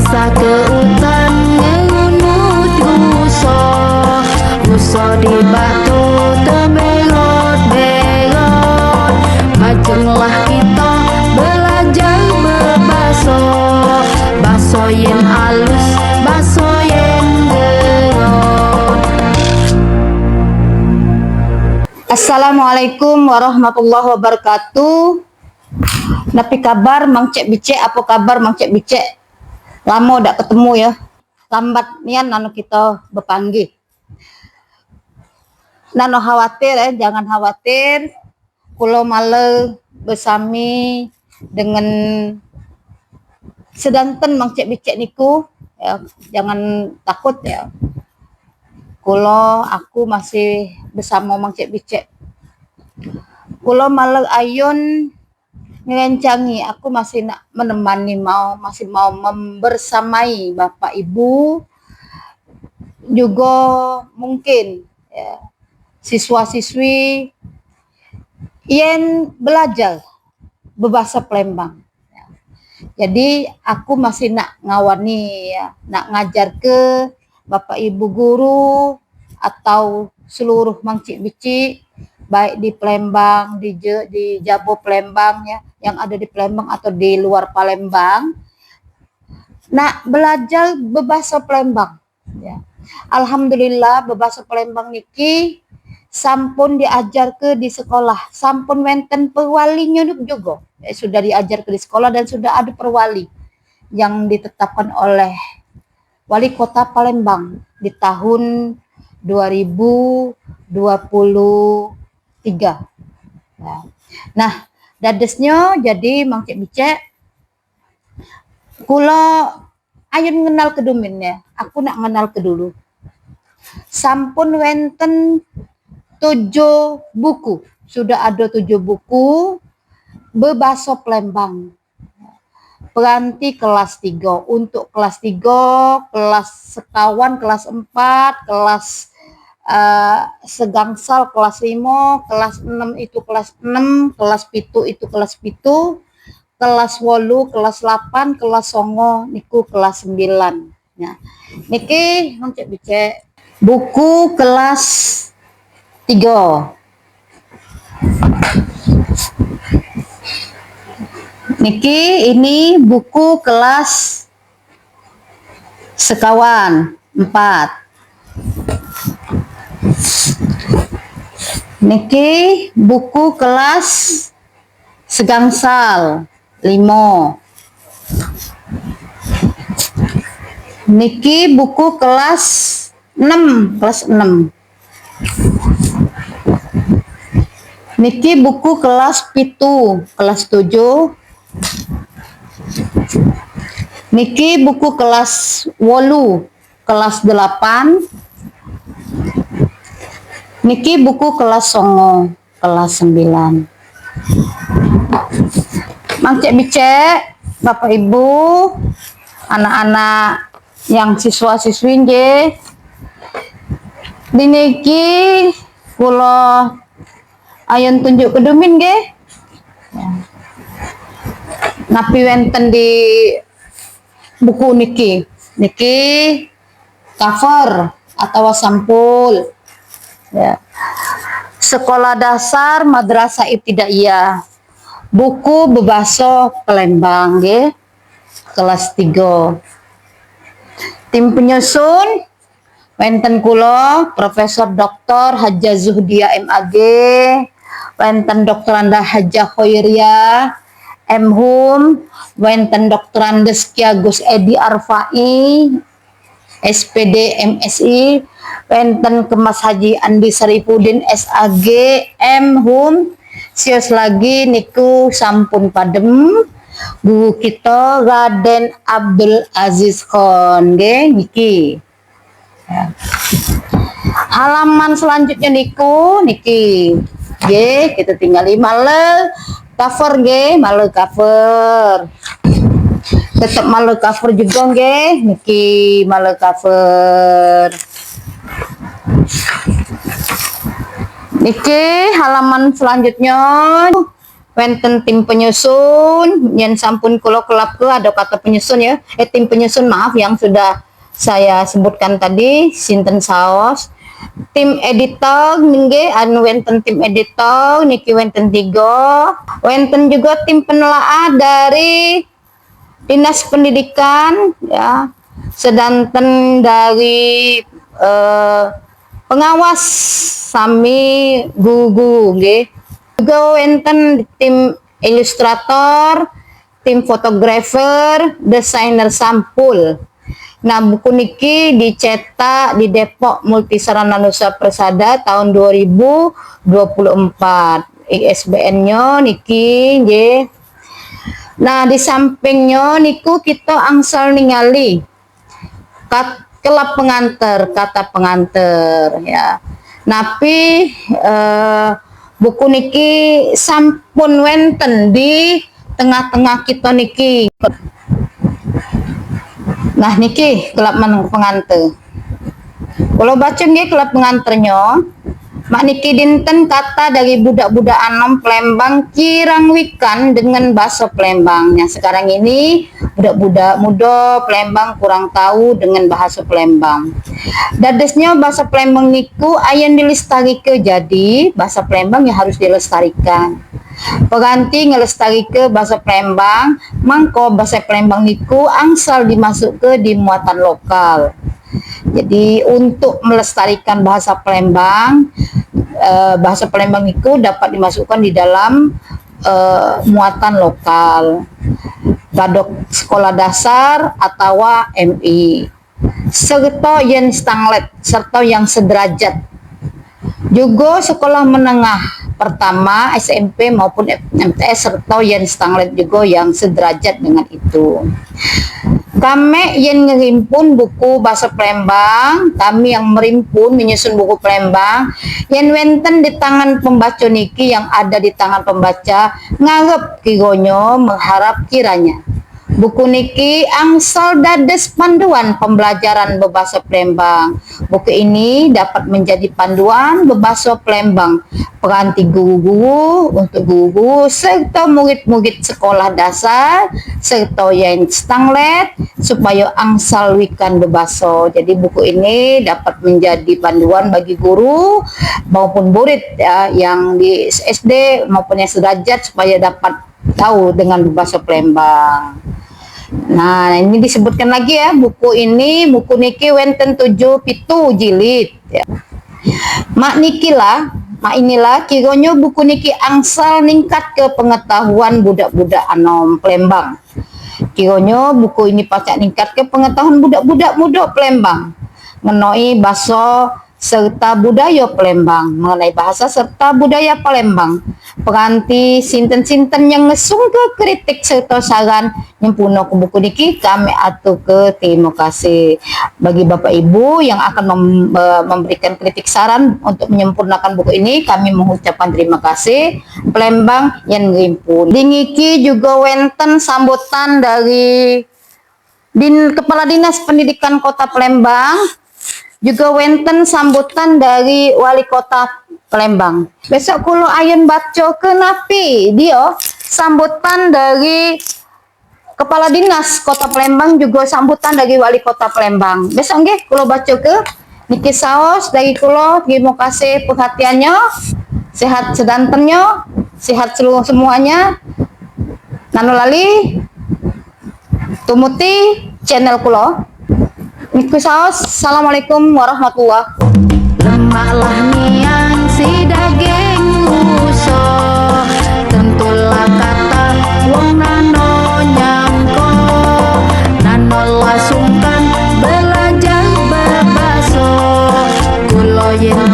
Asa ke hutan ngenut ruso di batu temelot-belot. Majenglah kita belajar berbaso, baso yen alus, baso yen gerot. Assalamualaikum warahmatullahi wabarakatuh. Napi kabar Mang Cek Bicek, apa kabar Mang Cek Bicek? Lama dak ketemu ya. Lambat nian nano kita berpanggil. Nano khawatir jangan khawatir. Kulo male bersami dengan sedanten Mang Cek Bicek niku ya, jangan takut ya. Kulo aku masih bersama Mang Cek Bicek. Kulo male ayun ngerencangi, aku masih nak menemani, masih mau membersamai Bapak Ibu, juga mungkin ya, siswa-siswi yang belajar berbahasa Palembang. Ya. Jadi aku masih nak ngawani ya, nak ngajar ke Bapak Ibu guru atau seluruh Mang Cek Bicek, baik di Palembang, di Jabo Palembang ya, yang ada di Palembang atau di luar Palembang, nak belajar berbahasa Palembang ya. Alhamdulillah berbahasa Palembang niki sampun diajar ke di sekolah, sampun wenten perwalinya juga ya, sudah diajar ke di sekolah dan sudah ada perwali yang ditetapkan oleh Wali Kota Palembang di tahun 2023. Nah, dadesnya jadi Mang Cek Bicek, kulo ayun ngenal kedumin ya. Aku nak ngenal ke dulu. Sampun wenten 7 buku. Sudah ada 7 buku berbahasa Palembang. Peranti kelas 3. Untuk kelas 3, kelas sekawan, kelas 4, kelas segangsal kelas 5, kelas 6 itu kelas 6, kelas 7 itu kelas 7, kelas 8, kelas 8, kelas 9 niku kelas 9. Nah, niki Mang Cek Bicek buku kelas 3. Niki ini buku kelas sekawan 4. Niki buku kelas segangsal 5. Niki buku kelas 6, kelas 6. Niki buku kelas 7, kelas 7. Niki buku kelas 8, kelas 8. Niki buku kelas 9, kelas 9. Mang Cek Bicek, Bapak Ibu, anak-anak yang siswa-siswi nggih. Diniki kula ayun tunjuk kedumin nggih. Napi wenten di buku niki. Niki cover atau sampul. Ya. Sekolah dasar Madrasah Ibtidaiyah. Buku berbahasa Palembang nggih. Kelas 3. Tim penyusun wenten kula Profesor Dr. Hajah Zuhdia MAG, wenten Dr. Anda Hajah Khoiria M.Hum, wenten Dr. Andes Ki Agus Edi Arfai SPD MSI, wenten Kemas Haji Andi Saripudin SAG M.Hum. Sios lagi niku sampun padem guru kita Raden Abdul Aziz Khan nggih niki. Ya. Halaman selanjutnya niku niki. Nggih, kita tinggali male cover nggih, male cover. Tetap male cover juga nggih, niki male cover. Niki halaman selanjutnya wenten tim penyusun yang sampun kulo kelap ke ada kata penyusun ya, tim penyusun maaf yang sudah saya sebutkan tadi, sinten saos. Tim editor nggih anu wenten tim editor niki wenten 3, wenten juga tim penelaah dari Dinas Pendidikan ya, sedanten dari pengawas sami guru nggih. Juga wenten tim ilustrator, tim fotografer, desainer sampul. Nah, buku niki dicetak di Depok Multisarana Nusa Persada tahun 2024. ISBN-nya niki nggih. Nah, di sampingnya niku kita angsal ningali kelap pengantar, kata pengantar ya. Napi buku niki sampun wenten di tengah-tengah kita niki. Nah niki kelap pengantar. Kalau baca nggih kelap pengantarnya, mak niki dinten kata dari budak-budak anom Palembang kirang wikan dengan bahasa Palembang. Yang sekarang ini budak-budak muda Palembang kurang tahu dengan bahasa Palembang. Dadesnya bahasa Palembang niku ayan dilestarikan, jadi bahasa Palembang yang harus dilestarikan. Pengganti ngelestari ke bahasa Palembang, mangko bahasa Palembang niku angsal dimasuk ke di muatan lokal. Jadi untuk melestarikan bahasa Palembang niku dapat dimasukkan di dalam muatan lokal, badok sekolah dasar atau MI, serta yang stanglet serta yang sederajat. Juga sekolah menengah pertama SMP maupun MTS serta yang stanglet juga yang sederajat dengan itu. Kami yang merimpun buku bahasa Palembang, kami yang merimpun menyusun buku Palembang yang wenten di tangan pembaca niki, yang ada di tangan pembaca ngarep kironyo mengharap kiranya buku niki angsal dades panduan pembelajaran berbahasa Palembang. Buku ini dapat menjadi panduan berbahasa Palembang peranti guru-guru untuk guru serta murid-murid sekolah dasar serta yang stanglet supaya angsal wikan berbahasa. Jadi buku ini dapat menjadi panduan bagi guru maupun murid ya, yang di SD maupun yang sederajat supaya dapat tahu dengan bahasa Palembang. Nah, ini disebutkan lagi ya, buku niki wenten 7 pitu jilid ya. Mak inilah kironyo buku niki angsal ningkat ke pengetahuan budak-budak anom Palembang. Kironyo buku ini pacak ningkat ke pengetahuan budak-budak muda Palembang mengenai bahasa serta budaya Palembang, mengenai bahasa serta budaya Palembang. Peranti sinten-sinten yang ngesung ke kritik serta saran nyempurna ke buku niki kami atur ke terima kasih. Bagi Bapak Ibu yang akan memberikan kritik saran untuk menyempurnakan buku ini, kami mengucapkan terima kasih. Palembang yang ngerimpun. Dingiki juga wenten sambutan dari Kepala Dinas Pendidikan Kota Palembang, juga wenten sambutan dari Wali Kota Palembang. Besok kulo ayen baca ke napi dia sambutan dari Kepala Dinas Kota Palembang, juga sambutan dari Wali Kota Palembang. Besok nggih kulo baca ke niki saos dari kulo. Terima kasih perhatiannya. Sehat sedantennya, sehat seluruh semuanya. Nano lali tumuti channel kulo. Niku saos. Assalamualaikum warahmatullahi wabarakatuh. Lemaklah niang si daging uso, tentulah kata wong nano nyangko, nano lasungkan belajar berbaso, kulo yen